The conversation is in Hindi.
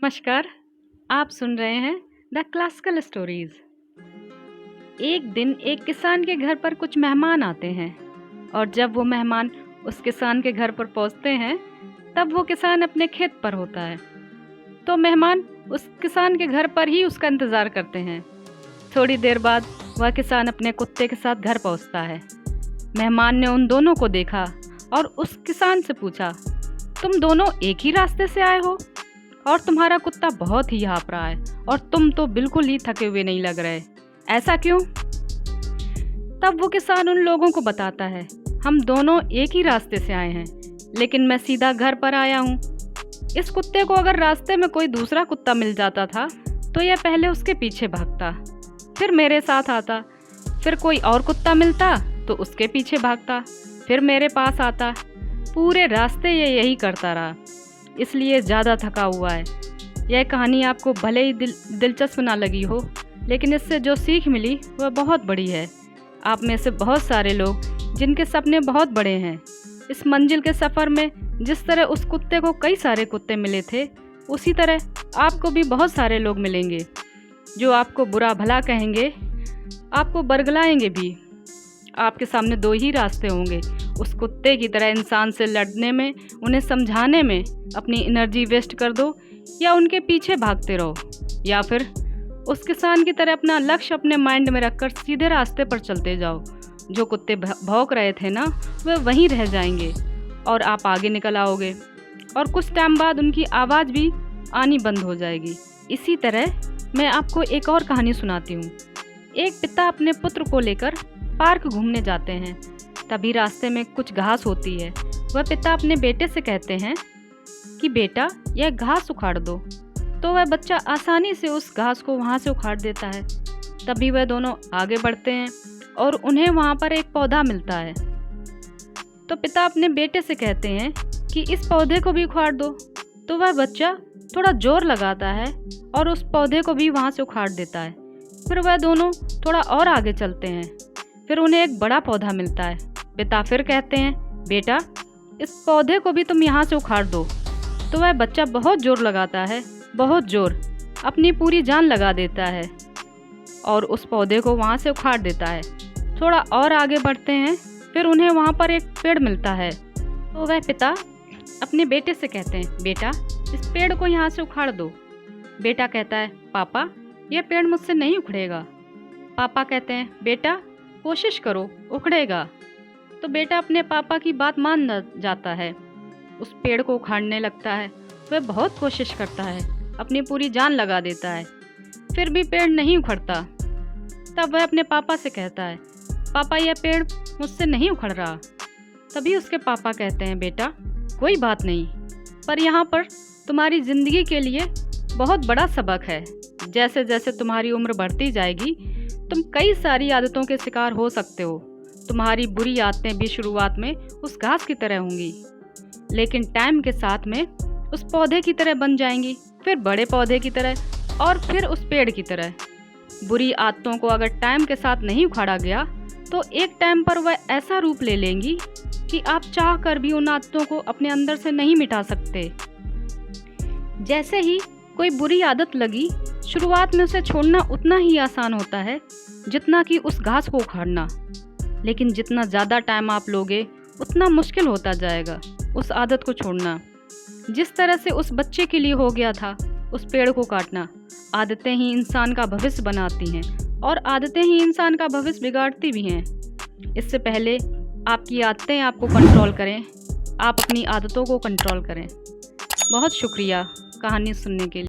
नमस्कार। आप सुन रहे हैं द क्लासिकल स्टोरीज। एक दिन एक किसान के घर पर कुछ मेहमान आते हैं और जब वो मेहमान उस किसान के घर पर पहुंचते हैं तब वो किसान अपने खेत पर होता है। तो मेहमान उस किसान के घर पर ही उसका इंतज़ार करते हैं। थोड़ी देर बाद वह किसान अपने कुत्ते के साथ घर पहुंचता है। मेहमान ने उन दोनों को देखा और उस किसान से पूछा, तुम दोनों एक ही रास्ते से आए हो और तुम्हारा कुत्ता बहुत ही हाँफ रहा है और तुम तो बिल्कुल ही थके हुए नहीं लग रहे, ऐसा क्यों? तब वो किसान उन लोगों को बताता है, हम दोनों एक ही रास्ते से आए हैं लेकिन मैं सीधा घर पर आया हूँ। इस कुत्ते को अगर रास्ते में कोई दूसरा कुत्ता मिल जाता था तो यह पहले उसके पीछे भागता, फिर मेरे साथ आता, फिर कोई और कुत्ता मिलता तो उसके पीछे भागता, फिर मेरे पास आता। पूरे रास्ते ये यही करता रहा, इसलिए ज़्यादा थका हुआ है। यह कहानी आपको भले ही दिलचस्प ना लगी हो, लेकिन इससे जो सीख मिली वह बहुत बड़ी है। आप में से बहुत सारे लोग जिनके सपने बहुत बड़े हैं, इस मंजिल के सफ़र में जिस तरह उस कुत्ते को कई सारे कुत्ते मिले थे, उसी तरह आपको भी बहुत सारे लोग मिलेंगे जो आपको बुरा भला कहेंगे, आपको बरगलाएंगे भी। आपके सामने दो ही रास्ते होंगे, उस कुत्ते की तरह इंसान से लड़ने में, उन्हें समझाने में अपनी एनर्जी वेस्ट कर दो या उनके पीछे भागते रहो, या फिर उस किसान की तरह अपना लक्ष्य अपने माइंड में रखकर सीधे रास्ते पर चलते जाओ। जो कुत्ते भौंक रहे थे ना, वे वहीं रह जाएंगे और आप आगे निकल आओगे और कुछ टाइम बाद उनकी आवाज़ भी आनी बंद हो जाएगी। इसी तरह मैं आपको एक और कहानी सुनाती हूँ। एक पिता अपने पुत्र को लेकर पार्क घूमने जाते हैं। तभी रास्ते में कुछ घास होती है। वह पिता अपने बेटे से कहते हैं कि बेटा, यह घास उखाड़ दो। तो वह बच्चा आसानी से उस घास को वहाँ से उखाड़ देता है। तभी वह दोनों आगे बढ़ते हैं और उन्हें वहाँ पर एक पौधा मिलता है। तो पिता अपने बेटे से कहते हैं कि इस पौधे को भी उखाड़ दो। तो वह बच्चा थोड़ा जोर लगाता है और उस पौधे को भी वहाँ से उखाड़ देता है। फिर वह दोनों थोड़ा और आगे चलते हैं। फिर उन्हें एक बड़ा पौधा मिलता है। पिता फिर कहते हैं, बेटा, इस पौधे को भी तुम यहाँ से उखाड़ दो। तो वह बच्चा बहुत जोर लगाता है, बहुत जोर, अपनी पूरी जान लगा देता है और उस पौधे को वहाँ से उखाड़ देता है। थोड़ा और आगे बढ़ते हैं। फिर उन्हें वहाँ पर एक पेड़ मिलता है। तो वह पिता अपने बेटे से कहते हैं, बेटा, इस पेड़ को यहाँ से उखाड़ दो। बेटा कहता है, पापा, यह पेड़ मुझसे नहीं उखड़ेगा। पापा कहते हैं, बेटा, कोशिश करो, उखड़ेगा। तो बेटा अपने पापा की बात मान जाता है, उस पेड़ को उखाड़ने लगता है। वह बहुत कोशिश करता है, अपनी पूरी जान लगा देता है, फिर भी पेड़ नहीं उखड़ता। तब वह अपने पापा से कहता है, पापा, यह पेड़ मुझसे नहीं उखड़ रहा। तभी उसके पापा कहते हैं, बेटा, कोई बात नहीं, पर यहाँ पर तुम्हारी ज़िंदगी के लिए बहुत बड़ा सबक है। जैसे जैसे तुम्हारी उम्र बढ़ती जाएगी, तुम कई सारी आदतों के शिकार हो सकते हो। तुम्हारी बुरी आदतें भी शुरुआत में उस घास की तरह होंगी, लेकिन टाइम के साथ में उस पौधे की तरह बन जाएंगी, फिर बड़े पौधे की तरह और फिर उस पेड़ की तरह। बुरी आदतों को अगर टाइम के साथ नहीं उखाड़ा गया तो एक टाइम पर वह ऐसा रूप ले लेंगी कि आप चाह कर भी उन आदतों को अपने अंदर से नहीं मिटा सकते। जैसे ही कोई बुरी आदत लगी, शुरुआत में उसे छोड़ना उतना ही आसान होता है जितना कि उस घास को उखाड़ना, लेकिन जितना ज़्यादा टाइम आप लोगे उतना मुश्किल होता जाएगा उस आदत को छोड़ना। जिस तरह से उस बच्चे के लिए हो गया था उस पेड़ को काटना। आदतें ही इंसान का भविष्य बनाती हैं और आदतें ही इंसान का भविष्य बिगाड़ती भी हैं। इससे पहले आपकी आदतें आपको कंट्रोल करें, आप अपनी आदतों को कंट्रोल करें। बहुत शुक्रिया कहानी सुनने के लिए।